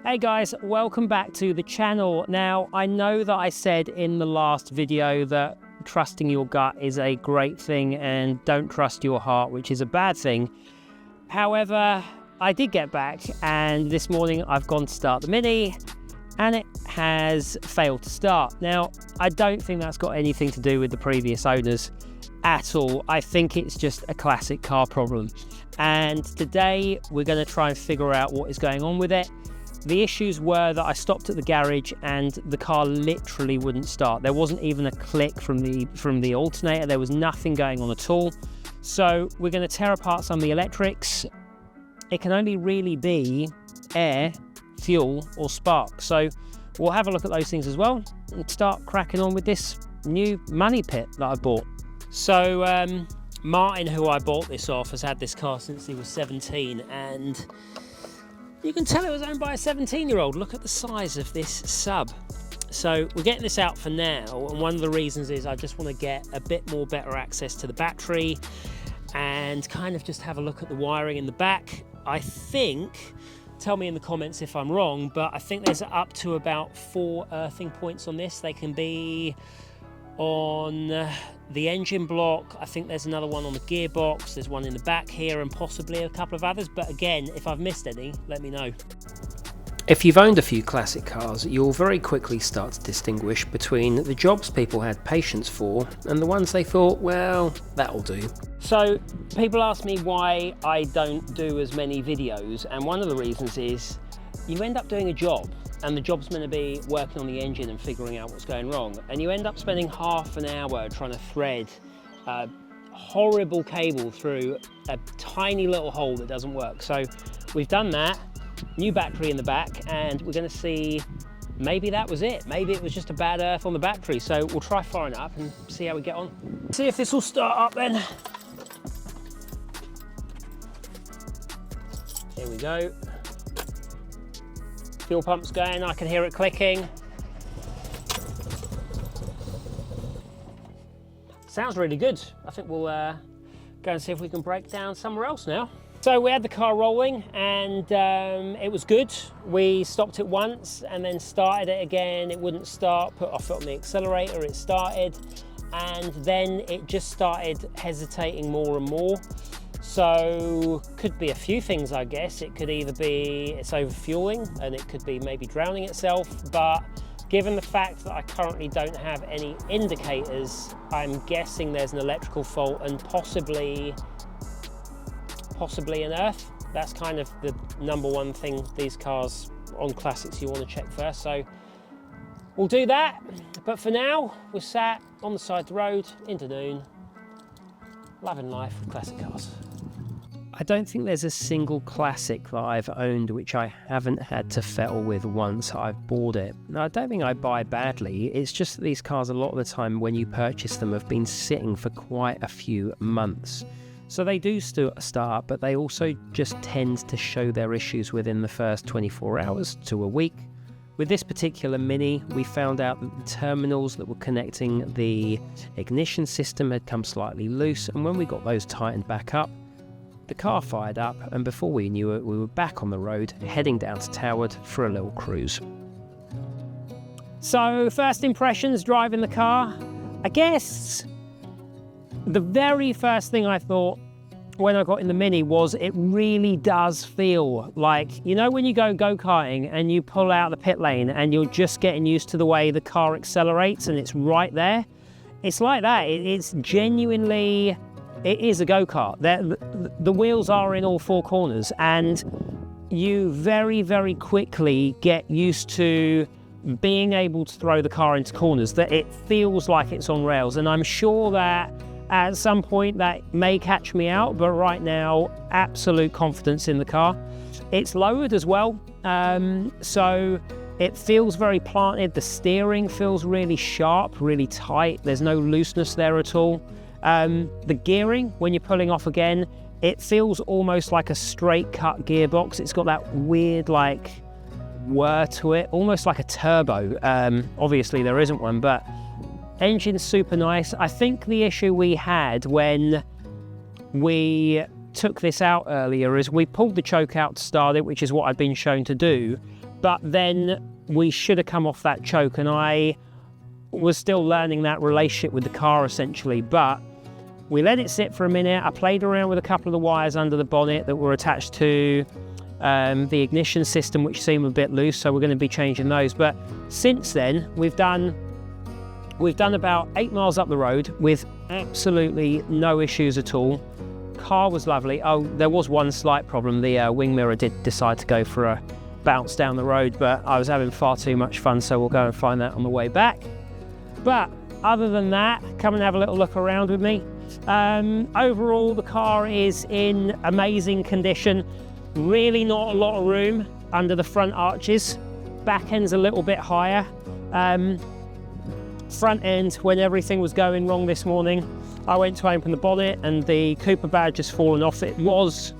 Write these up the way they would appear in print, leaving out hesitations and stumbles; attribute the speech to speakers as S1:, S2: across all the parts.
S1: Hey guys, welcome back to the channel. Now, I know that I said in the last video that trusting your gut is a great thing and don't trust your heart, which is a bad thing. However, I did get back and this morning I've gone to start the Mini and it has failed to start. Now, I don't think that's got anything to do with the previous owners at all. I think it's just a classic car problem. And today we're going to try and figure out what is going on with it. The issues were that I stopped at the garage and the car literally wouldn't start. There wasn't even a click from the alternator. There was nothing going on at all. So we're going to tear apart some of the electrics. It can only really be air, fuel or spark. So we'll have a look at those things as well and start cracking on with this new money pit that I bought. So Martin, who I bought this off, has had this car since he was 17 and you can tell it was owned by a 17-year-old. Look at the size of this sub. So we're getting this out for now, and one of the reasons is I just want to get a bit more better access to the battery and kind of just have a look at the wiring in the back. I think, tell me in the comments if I'm wrong, but I think there's up to about 4 earthing points on this. They can be on the engine block. I think there's another one on the gearbox. There's one in the back here and possibly a couple of others. But again, if I've missed any, let me know. If you've owned a few classic cars, you'll very quickly start to distinguish between the jobs people had patience for and the ones they thought, well, that'll do. So people ask me why I don't do as many videos, and one of the reasons is you end up doing a job and the job's meant to be working on the engine and figuring out what's going wrong, and you end up spending half an hour trying to thread a horrible cable through a tiny little hole that doesn't work. So we've done that, new battery in the back, and we're going to see maybe that was it. Maybe it was just a bad earth on the battery. So we'll try firing it up and see how we get on. See if this will start up then. Here we go. Fuel pump's going, I can hear it clicking. Sounds really good. I think we'll go and see if we can break down somewhere else now. So we had the car rolling and it was good. We stopped it once and then started it again. It wouldn't start, put our foot on the accelerator, it started, and then it just started hesitating more and more. So could be a few things, I guess. It could either be it's overfueling and it could be maybe drowning itself, but given the fact that I currently don't have any indicators, I'm guessing there's an electrical fault and possibly an earth. That's kind of the number one thing these cars on classics you want to check first. So we'll do that, but for now we're sat on the side of the road into noon, loving life with classic cars. I don't think there's a single classic that I've owned which I haven't had to settle with once I've bought it. Now, I don't think I buy badly, it's just that these cars a lot of the time when you purchase them have been sitting for quite a few months. So they do start up, but they also just tend to show their issues within the first 24 hours to a week. With this particular Mini, we found out that the terminals that were connecting the ignition system had come slightly loose, and when we got those tightened back up, the car fired up, and before we knew it, we were back on the road, heading down to Towered for a little cruise. So, first impressions driving the car. I guess the very first thing I thought when I got in the Mini was it really does feel like, you know, when you go go-karting and you pull out the pit lane and you're just getting used to the way the car accelerates and it's right there. It's like that. It's genuinely, it is a go-kart. The wheels are in all 4 corners and you very, very quickly get used to being able to throw the car into corners, that it feels like it's on rails. And I'm sure that at some point that may catch me out, but right now, absolute confidence in the car. It's lowered as well, so it feels very planted. The steering feels really sharp, really tight. There's no looseness there at all. The gearing, when you're pulling off again, it feels almost like a straight cut gearbox. It's got that weird like whir to it, almost like a turbo. Obviously there isn't one, but engine's super nice. I think the issue we had when we took this out earlier is we pulled the choke out to start it, which is what I've been shown to do, but then we should have come off that choke, and I was still learning that relationship with the car essentially. But we let it sit for a minute. I played around with a couple of the wires under the bonnet that were attached to the ignition system, which seem a bit loose, so we're going to be changing those. But since then, we've done about 8 miles up the road with absolutely no issues at all. Car was lovely. Oh, there was one slight problem. The wing mirror did decide to go for a bounce down the road, but I was having far too much fun, so we'll go and find that on the way back. But other than that, come and have a little look around with me. Overall, the car is in amazing condition. Really not a lot of room under the front arches. Back end's a little bit higher. Front end, when everything was going wrong this morning, I went to open the bonnet and the Cooper badge has fallen off. It was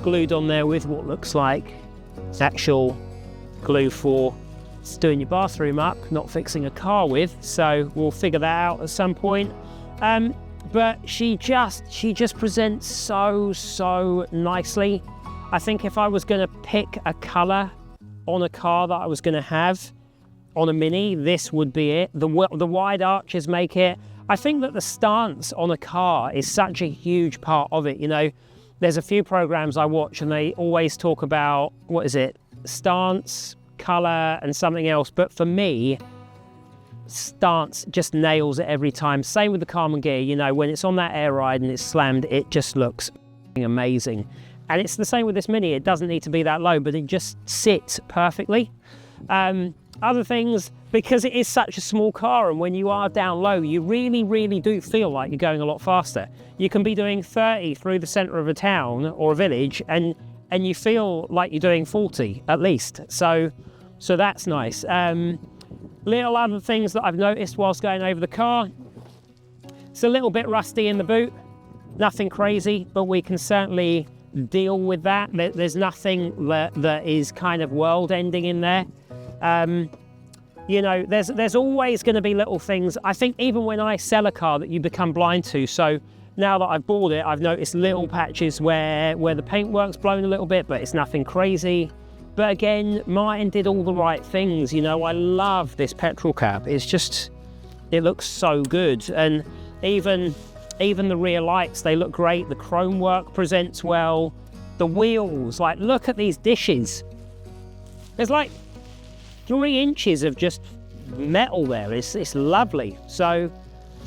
S1: glued on there with what looks like actual glue for doing your bathroom up, not fixing a car with, so we'll figure that out at some point. But she just presents so nicely. I think if I was going to pick a colour on a car that I was going to have on a Mini, this would be it. The wide arches make it. I think that the stance on a car is such a huge part of it. You know, there's a few programs I watch and they always talk about, what is it, stance, colour and something else. But for me, stance just nails it every time. Same with the Karmann gear. You know, when it's on that air ride and it's slammed, it just looks amazing. And it's the same with this Mini. It doesn't need to be that low, but it just sits perfectly. Other things, because it is such a small car and when you are down low, you really do feel like you're going a lot faster. You can be doing 30 through the centre of a town or a village and you feel like you're doing 40 at least. So that's nice. Little other things that I've noticed whilst going over the car. It's a little bit rusty in the boot. Nothing crazy, but we can certainly deal with that. There's nothing that is kind of world ending in there. You know, there's always going to be little things. I think even when I sell a car that you become blind to. So now that I've bought it, I've noticed little patches where the paintwork's blown a little bit, but it's nothing crazy. But again, Martin did all the right things. You know, I love this petrol cap. It's just, it looks so good. And even the rear lights, they look great. The chrome work presents well. The wheels, like, look at these dishes. There's like 3 inches of just metal there. It's lovely. So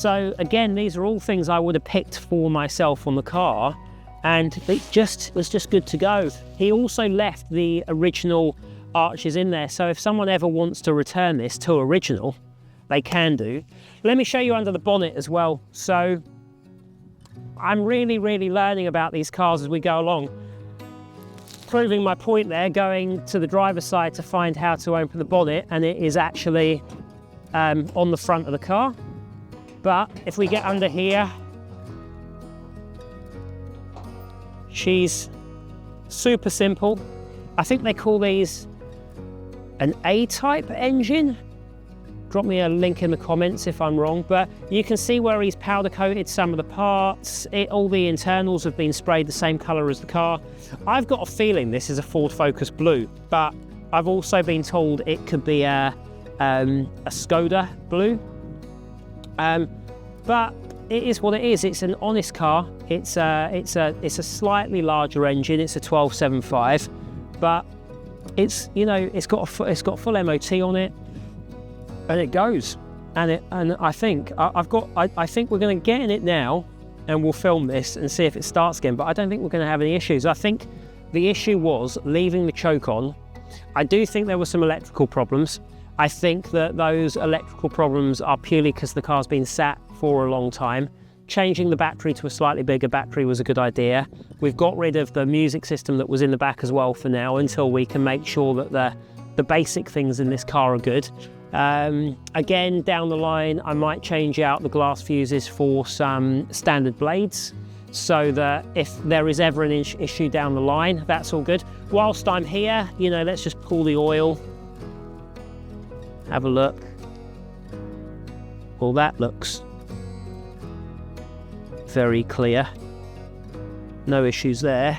S1: again, these are all things I would have picked for myself on the car, and it was just good to go. He also left the original arches in there, so if someone ever wants to return this to original, they can do. Let me show you under the bonnet as well. So I'm really learning about these cars as we go along. Proving my point there, going to the driver's side to find how to open the bonnet, and it is actually on the front of the car. But if we get under here, she's super simple. I think they call these an A-type engine. Drop me a link in the comments if I'm wrong, but you can see where he's powder coated some of the parts. All the internals have been sprayed the same colour as the car. I've got a feeling this is a Ford Focus blue, but I've also been told it could be a Skoda blue. But it is what it is. It's an honest car. It's a slightly larger engine. It's a 1275, but it's, you know, it's got full MOT on it. And it goes, and I think I think we're going to get in it now, and we'll film this and see if it starts again. But I don't think we're going to have any issues. I think the issue was leaving the choke on. I do think there were some electrical problems. I think that those electrical problems are purely because the car's been sat for a long time. Changing the battery to a slightly bigger battery was a good idea. We've got rid of the music system that was in the back as well for now, until we can make sure that the basic things in this car are good. Again, down the line, I might change out the glass fuses for some standard blades, so that if there is ever an issue down the line, that's all good. Whilst I'm here, you know, let's just pull the oil, have a look. Well, that looks very clear. no issues there.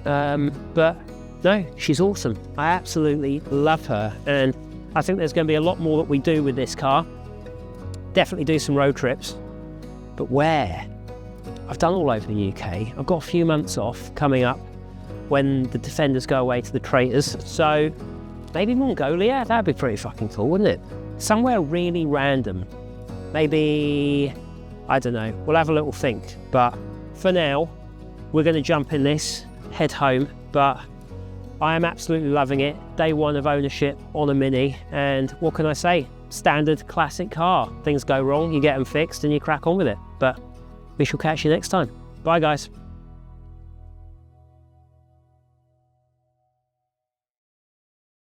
S1: But no, she's awesome. I absolutely love her, and I think there's going to be a lot more that we do with this car. Definitely do some road trips, but where? I've done all over the UK. I've got a few months off coming up when the Defenders go away to the Traitors, so maybe Mongolia, that'd be pretty fucking cool, wouldn't it? Somewhere really random. Maybe, I don't know, we'll have a little think, but for now, we're going to jump in this, head home, but I am absolutely loving it. Day one of ownership on a Mini, and what can I say? Standard classic car. Things go wrong, you get them fixed and you crack on with it. But we shall catch you next time. Bye guys.